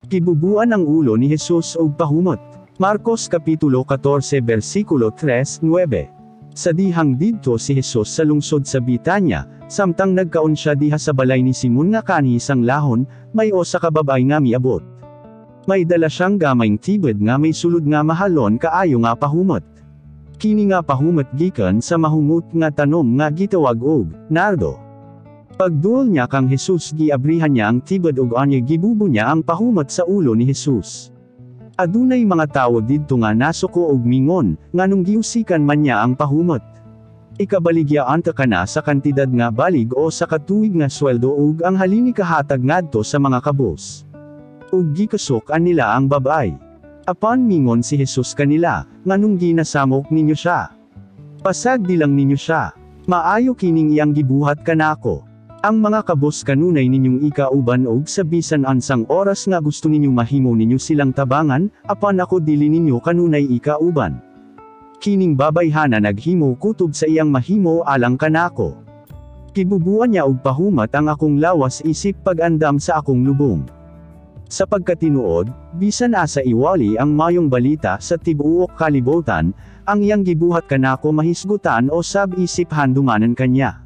Gibubuan ang ulo ni Jesus og pahumot. Marcos Kapitulo 14 versikulo 3-9. Sa dihang didto si Jesus sa lungsod sa Bitanya, samtang nagkaon siya diha sa balay ni Simon nga kanhi sang lahon, may usa ka babae nga miabot. May dala siyang gamayng tibed nga may sulod nga mahalon kaayo nga pahumot. Kini nga pahumot gikan sa mahungot nga tanom nga gitawag og nardo. Pagduol niya kang Jesus giabrihan niya ang tibed ug anya gibubo niya ang pahumot sa ulo ni Jesus. Adunay mga tawo didto nga nasuko og mingon, nganong giusikan man niya ang pahumot. Ikabaligya anta kana sa kantidad nga balig o sa katuig nga sweldo ug ang halini kahatag ngadto sa mga kabos. Ug gikasukan nila ang babay. Apan mingon si Jesus kanila, nganong ginasamok ninyo siya? Pasagdi lang ninyo siya. Maayo kining iyang gibuhat kanako. Ang mga kabos kanunay ninyong ikauban og sa bisan ansang oras nga gusto ninyong mahimo ninyo silang tabangan, apan ako dili ninyo kanunay ikauban. Kining babayhana naghimo kutob sa iyang mahimo alang kanako. Kibubuan niya og pahumat ang akong lawas isip pag-andam sa akong lubong. Sa pagkatinuod, bisan asa iwali ang mayong balita sa tibuok kalibutan, ang iyang gibuhat kanako mahisgutan o sab-isip handumanan kanya.